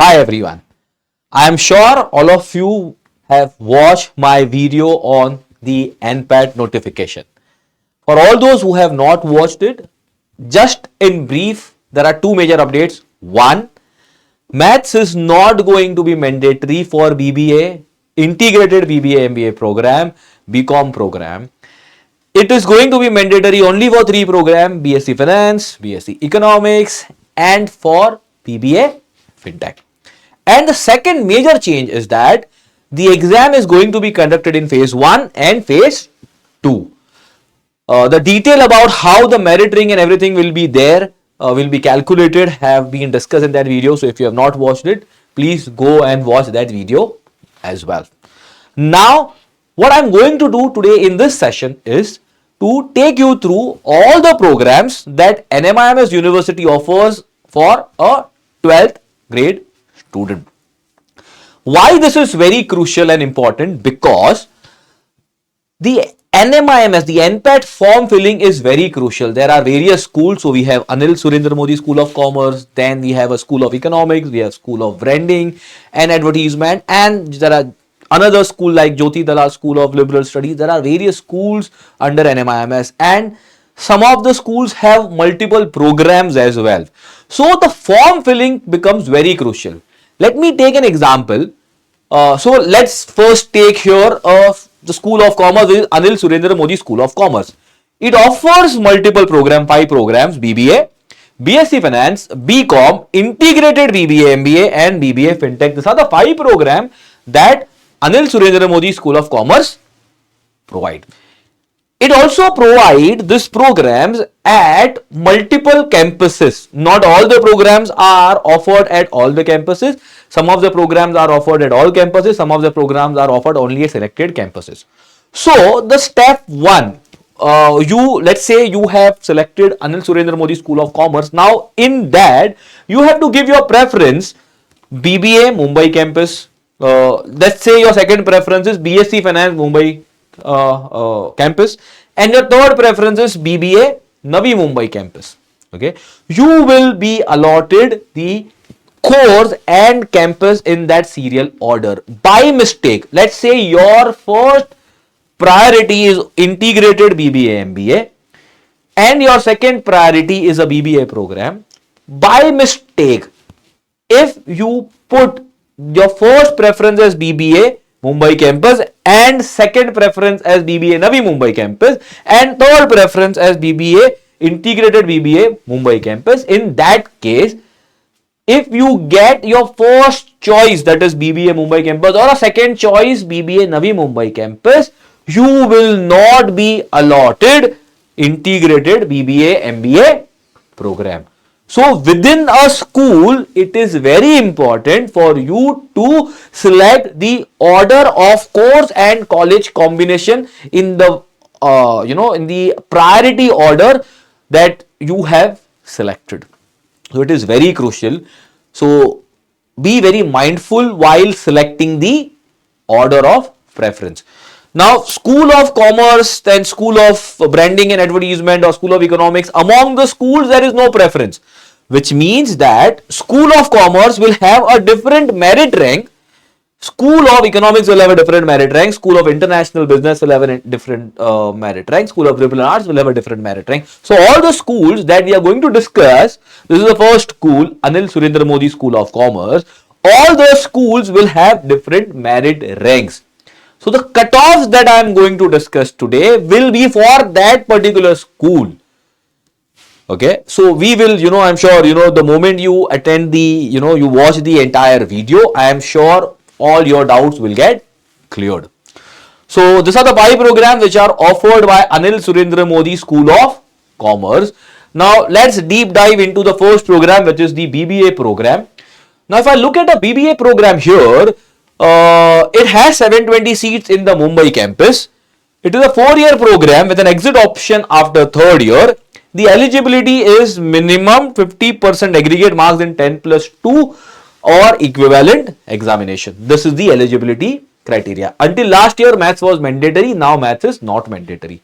Hi everyone. I am sure all of you have watched my video on the NPAT notification. For all those who have not watched it, just in brief, there are two major updates. One, maths is not going to be mandatory for BBA, integrated BBA MBA program, BCom program. It is going to be mandatory only for three programs: BSc Finance, BSc Economics, and for BBA FinTech. And the second major change is that the exam is going to be conducted in phase 1 and phase 2. The detail about how the merit ring and everything will be there, will be calculated, have been discussed in that video. So if you have not watched it, please go and watch that video as well. Now, what I'm going to do today in this session is to take you through all the programs that NMIMS University offers for a 12th grade student. Why this is very crucial and important? Because the NMIMS, the NPAT form filling is very crucial. There are various schools. So we have Anil Surendra Modi School of Commerce, then we have a School of Economics, we have School of Branding and Advertisement, and there are another school like Jyoti Dalal School of Liberal Studies. There are various schools under NMIMS, and some of the schools have multiple programs as well. So the form filling becomes very crucial. Let me take an example. So let's first take here the School of Commerce, which is Anil Surendra Modi School of Commerce. It offers multiple programs, 5 programs: BBA, BSc Finance, BCom, Integrated BBA MBA, and BBA FinTech. These are the 5 programs that Anil Surendra Modi School of Commerce provide. It also provides these programs at multiple campuses. Not all the programs are offered at all the campuses. Some of the programs are offered at all campuses. Some of the programs are offered only at selected campuses. So the step 1, let's say you have selected Anil Surendra Modi School of Commerce. Now in that, you have to give your preference: BBA Mumbai campus. Let's say your second preference is BSc Finance Mumbai campus, and your third preference is BBA Navi Mumbai campus. Okay, you will be allotted the course and campus in that serial order. By mistake, let's say your first priority is integrated BBA MBA and your second priority is a BBA program. By mistake, if you put your first preference as BBA Mumbai campus and second preference as BBA Navi Mumbai campus and third preference as BBA Integrated BBA Mumbai campus, in that case, if you get your first choice, that is BBA Mumbai campus, or a second choice BBA Navi Mumbai campus, you will not be allotted Integrated BBA MBA program. So within a school, it is very important for you to select the order of course and college combination in the in the priority order that you have selected. So it is very crucial. So be very mindful while selecting the order of preference. Now, School of Commerce, then School of Branding and Advertisement, or School of Economics, among the schools there is no preference, which means that School of Commerce will have a different merit rank. School of Economics will have a different merit rank. School of International Business will have a different merit rank. School of Liberal Arts will have a different merit rank. So all the schools that we are going to discuss, this is the first school, Anil Surendra Modi School of Commerce. All those schools will have different merit ranks. So the cutoffs that I am going to discuss today will be for that particular school. Okay, so we will, I'm sure, the moment you attend the, you watch the entire video, I am sure all your doubts will get cleared. So these are the 5 programs which are offered by Anil Surendra Modi School of Commerce. Now let's deep dive into the first program, which is the BBA program. Now if I look at a BBA program here, it has 720 seats in the Mumbai campus. It is a 4-year program with an exit option after 3rd year. The eligibility is minimum 50% aggregate marks in 10+2 or equivalent examination. This is the eligibility criteria. Until last year, maths was mandatory. Now maths is not mandatory.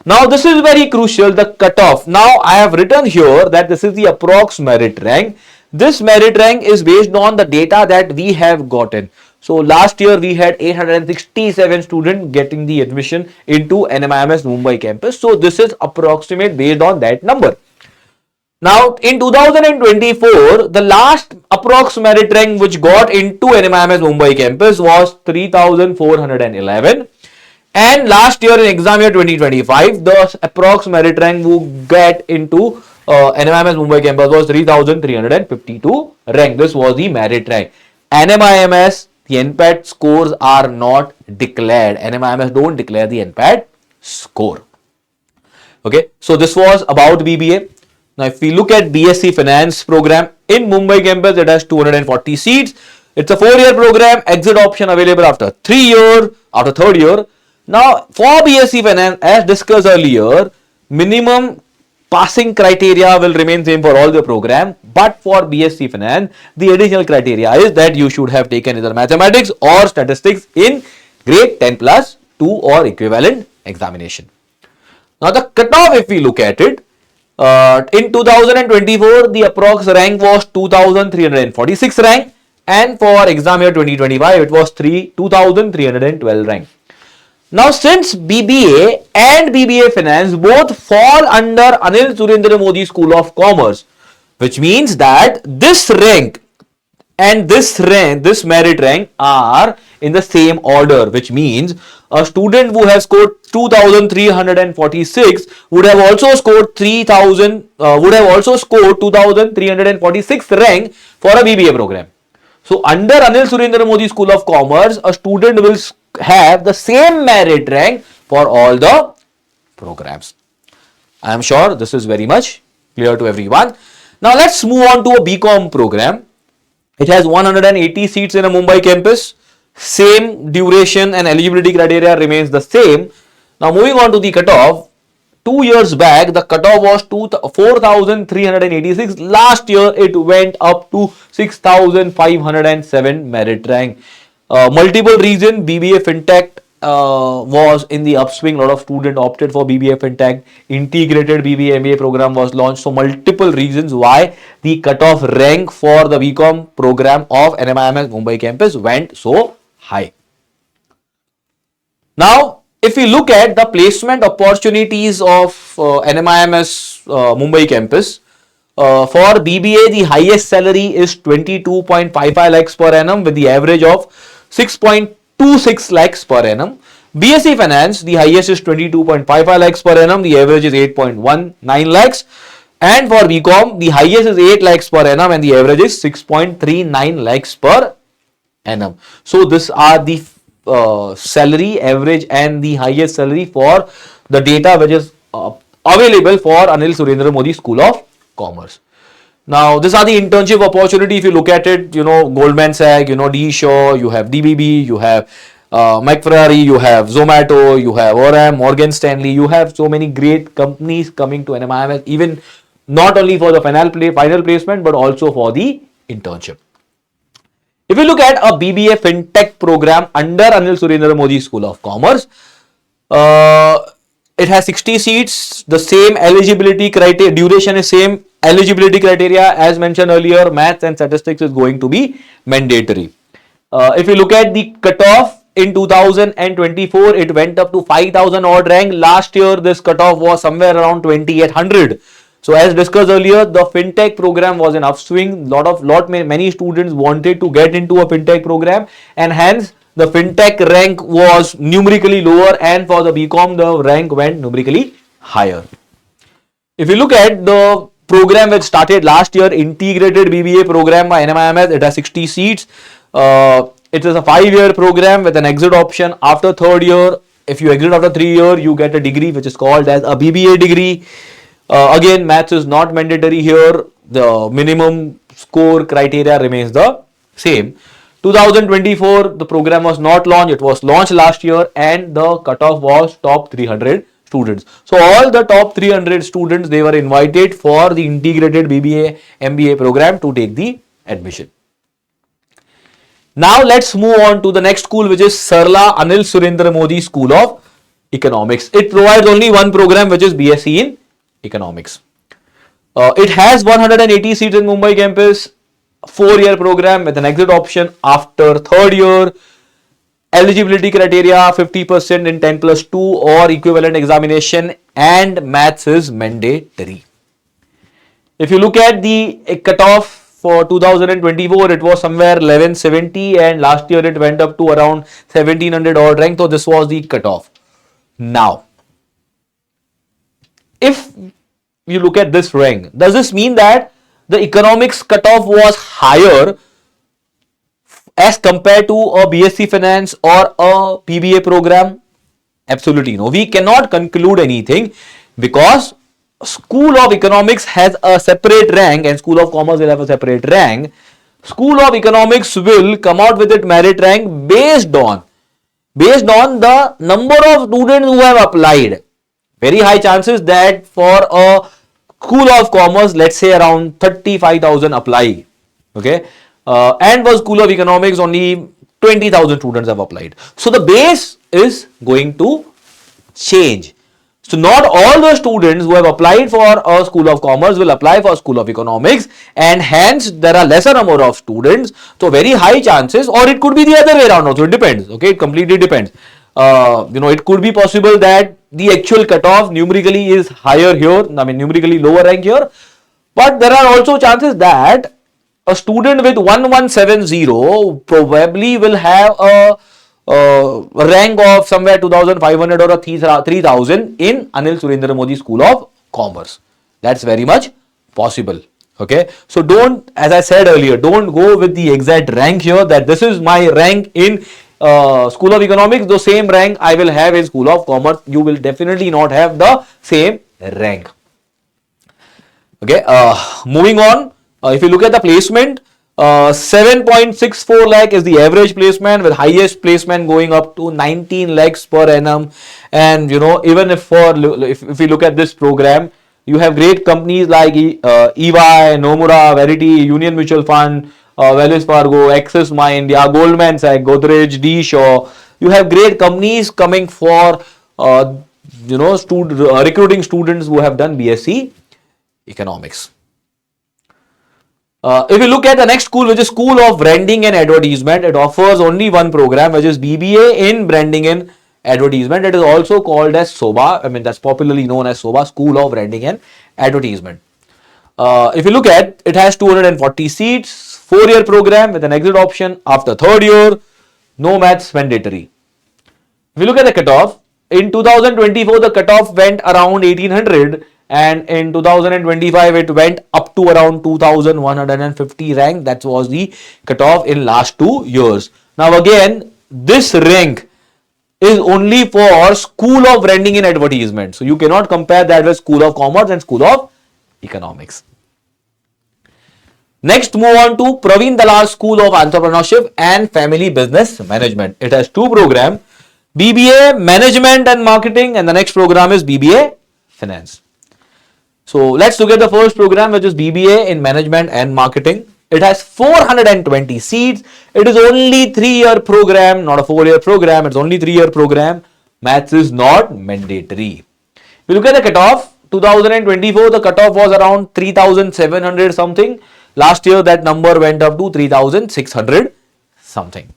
Now this is very crucial, the cutoff. Now I have written here that this is the approx merit rank. This merit rank is based on the data that we have gotten. So last year we had 867 students getting the admission into NMIMS Mumbai campus. So this is approximate based on that number. Now in 2024, the last approx merit rank which got into NMIMS Mumbai campus was 3411. And last year in exam year 2025, the approx merit rank who get into NMIMS Mumbai campus was 3352 rank. This was the merit rank. NMIMS, the NPAT scores are not declared. NMIMS don't declare the NPAT score. Okay, so this was about BBA. Now, if we look at BSc Finance program in Mumbai campus, it has 240 seats. It's a 4-year program. Exit option available after 3 years, after 3rd year. Now, for BSc Finance, as discussed earlier, minimum passing criteria will remain same for all the program. But for BSc Finance, the additional criteria is that you should have taken either mathematics or statistics in grade 10 plus 2 or equivalent examination. Now, the cutoff, if we look at it, in 2024, the approx rank was 2346 rank, and for exam year 2025, it was 2312 rank. Now, since BBA and BBA Finance both fall under Anil Surendra Modi School of Commerce, which means that this rank and this merit rank are in the same order, which means a student who has scored 2346 would have also scored 2346 rank for a BBA program. So under Anil Surendra Modi School of Commerce, a student will have the same merit rank for all the programs. I am sure this is very much clear to everyone. Now let's move on to a BCom program. It has 180 seats in a Mumbai campus. Same duration and eligibility criteria remains the same. Now moving on to the cutoff. 2 years back, the cutoff was 4,386. Last year, it went up to 6,507 merit rank. Multiple reasons. BBA Fintech was in the upswing. A lot of students opted for BBA Fintech. Integrated BBA MBA program was launched. So multiple reasons why the cutoff rank for the BCom program of NMIMS Mumbai campus went so high. Now, if we look at the placement opportunities of NMIMS Mumbai campus, for BBA, the highest salary is 22.55 lakhs per annum with the average of 6.26 lakhs per annum. BSc Finance, the highest is 22.55 lakhs per annum. The average is 8.19 lakhs. And for BCom, the highest is 8 lakhs per annum and the average is 6.39 lakhs per annum. So, these are the salary average and the highest salary for the data which is available for Anil Surendra Modi School of Commerce. Now, these are the internship opportunity. If you look at it, Goldman Sachs, D. Shaw, you have DBB, you have McFerrari, you have Zomato, you have Oram, Morgan Stanley. You have so many great companies coming to NMIMS, even not only for the final placement, but also for the internship. If you look at a BBA Fintech program under Anil Surendra Modi School of Commerce, it has 60 seats, the same eligibility criteria, duration is same, eligibility criteria as mentioned earlier, maths and statistics is going to be mandatory. If you look at the cutoff in 2024, it went up to 5,000 odd rank. Last year, this cutoff was somewhere around 2,800. So as discussed earlier, the fintech program was an upswing. Many students wanted to get into a fintech program, and hence the fintech rank was numerically lower, and for the BCom the rank went numerically higher. If you look at the program which started last year, integrated BBA program by NMIMS, it has 60 seats. It is a 5-year program with an exit option after 3rd year. If you exit after 3 years, you get a degree which is called as a BBA degree. Again, maths is not mandatory here. The minimum score criteria remains the same. 2024, the program was not launched. It was launched last year, and the cutoff was top 300 students. So all the top 300 students, they were invited for the integrated BBA MBA program to take the admission. Now let's move on to the next school, which is Sarla Anil Surendra Modi School of Economics. It provides only one program, which is BSc in Economics. It has 180 seats in Mumbai campus. 4-year program with an exit option after third year. Eligibility criteria 50% in 10+2 or equivalent examination, and maths is mandatory. If you look at the cutoff for 2024, it was somewhere 1170, and last year it went up to around 1700 odd rank. So this was the cutoff. Now, if you look at this rank, does this mean that the economics cutoff was higher as compared to a BSc Finance or a PBA program? Absolutely no. We cannot conclude anything because School of Economics has a separate rank and School of Commerce will have a separate rank. School of Economics will come out with its merit rank based on the number of students who have applied. Very high chances that for a School of Commerce, let's say around 35,000 apply. Okay. And for School of Economics, only 20,000 students have applied. So the base is going to change. So not all the students who have applied for a School of Commerce will apply for a School of Economics, and hence there are lesser number of students. So very high chances, or it could be the other way around also. It depends. Okay, it completely depends. It could be possible that the actual cutoff numerically is higher here. I mean numerically lower rank here, but there are also chances that a student with 1170 probably will have a rank of somewhere 2500 or a 3000 in Anil Surendra Modi School of Commerce. That's very much possible. Okay, so don't, as I said earlier, don't go with the exact rank here that this is my rank in School of Economics, the same rank I will have in School of Commerce. You will definitely not have the same rank. Okay, moving on. If you look at the placement, 7.64 lakh is the average placement, with highest placement going up to 19 lakhs per annum. And even if if you look at this program, you have great companies like EY, Nomura, Verity, Union Mutual Fund, Wells Fargo, Axis My India, Goldman Sachs, Godrej, D. Shaw. You have great companies coming for recruiting students who have done BSc Economics. If you look at the next school, which is School of Branding and Advertisement, it offers only one program, which is BBA in Branding and Advertisement. It is also called as SOBA. I mean, that's popularly known as SOBA, School of Branding and Advertisement. If you look at, it has 240 seats, 4-year program with an exit option after third year, no maths mandatory. If you look at the cutoff, in 2024, the cutoff went around 1800. And in 2025, it went up to around 2150 rank. That was the cutoff in last 2 years. Now again, this rank is only for School of Branding and Advertisement. So you cannot compare that with School of Commerce and School of Economics. Next, move on to Praveen Dalal School of Entrepreneurship and Family Business Management. It has 2 programs, BBA Management and Marketing, and the next program is BBA Finance. So let's look at the first program, which is BBA in Management and Marketing. It has 420 seats. It is only 3-year program, not a 4-year program. It's only 3-year program. Maths is not mandatory. If you look at the cutoff, 2024, the cutoff was around 3,700 something. Last year, that number went up to 3,600 something.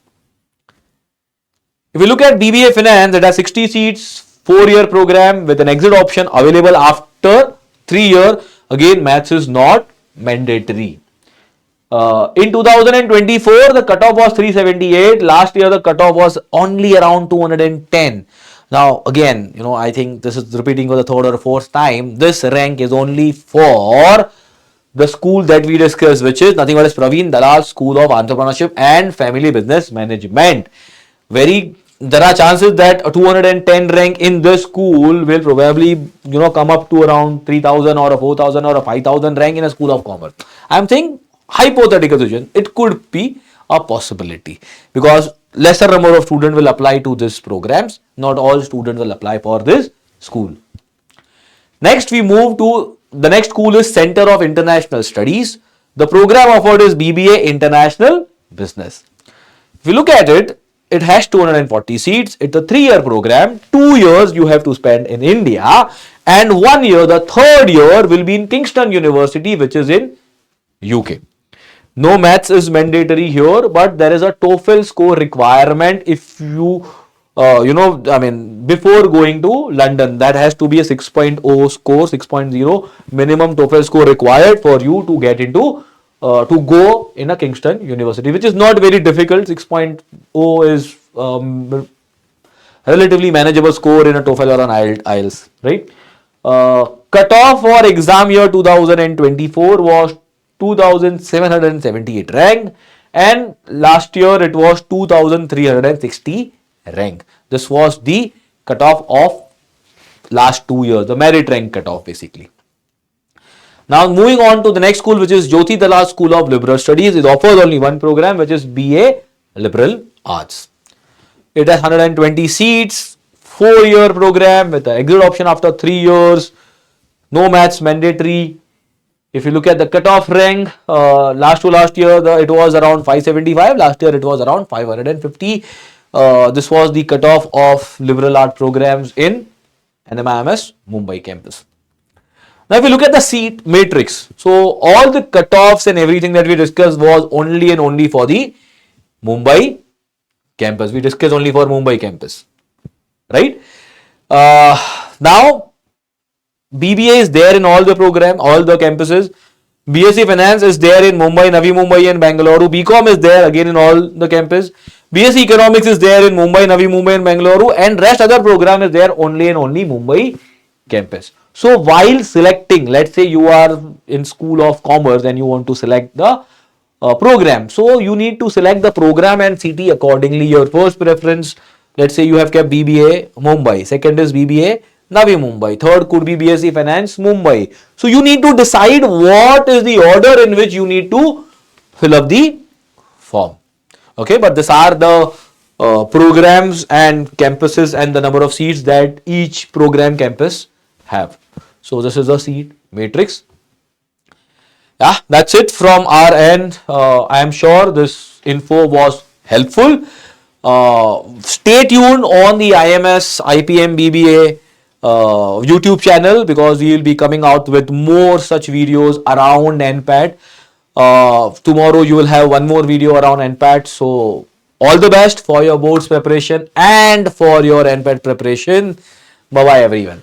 If you look at BBA Finance, it has 60 seats, 4-year program with an exit option available after 3-year. Again, maths is not mandatory. In 2024, the cutoff was 378. Last year, the cutoff was only around 210. Now, again, I think this is repeating for the 3rd or 4th time. This rank is only for the school that we discussed, which is nothing but as Praveen Dalal School of Entrepreneurship and Family Business Management. There are chances that a 210 rank in this school will probably, come up to around 3,000 or a 4,000 or a 5,000 rank in a School of Commerce. I am saying hypothetical situation. It could be a possibility because lesser number of students will apply to these programs. Not all students will apply for this school. Next, we move to the next school is Center of International Studies. The program offered is BBA International Business. If you look at it, it has 240 seats. It's a 3-year program. 2 years you have to spend in India, and 1 year, the 3rd year, will be in Kingston University, which is in UK. No maths is mandatory here, but there is a TOEFL score requirement if you, before going to London, that has to be a 6.0 score, 6.0 minimum TOEFL score required for you to get into, to go in a Kingston University, which is not very difficult. 6.0 is relatively manageable score in a TOEFL or an IELTS, right? Cutoff for exam year 2024 was 2778 rank, and last year it was 2360 rank. This was the cutoff of last 2 years, the merit rank cutoff basically. Now moving on to the next school, which is Jyoti Dalal School of Liberal Studies. It offers only one program, which is BA Liberal Arts. It has 120 seats, 4-year program with the exit option after 3 years, no maths mandatory. If you look at the cutoff rank, last year it was around 575, last year it was around 550. This was the cutoff of liberal art programs in NMIMS Mumbai campus. Now if you look at the seat matrix, so all the cutoffs and everything that we discussed was only and only for the Mumbai campus. We discussed only for Mumbai campus, right? Now BBA is there in all the program, all the campuses. BSc Finance is there in Mumbai, Navi Mumbai and Bangalore. BCom is there again in all the campus. BSc Economics is there in Mumbai, Navi Mumbai and Bangalore, and rest other program is there only and only Mumbai campus. So while selecting, let's say you are in School of Commerce and you want to select the program, so you need to select the program and city accordingly. Your first preference, let's say you have kept BBA Mumbai, second is BBA Navi Mumbai, third could be BSc Finance Mumbai. So you need to decide what is the order in which you need to fill up the form. Okay, but these are the programs and campuses and the number of seats that each program campus have. So this is the seat matrix. Yeah, that's it from our end. I am sure this info was helpful. Stay tuned on the IMS IPM BBA YouTube channel, because we will be coming out with more such videos around NPAT. Tomorrow you will have one more video around NPAT. So all the best for your boards preparation and for your NPAT preparation. Bye bye everyone.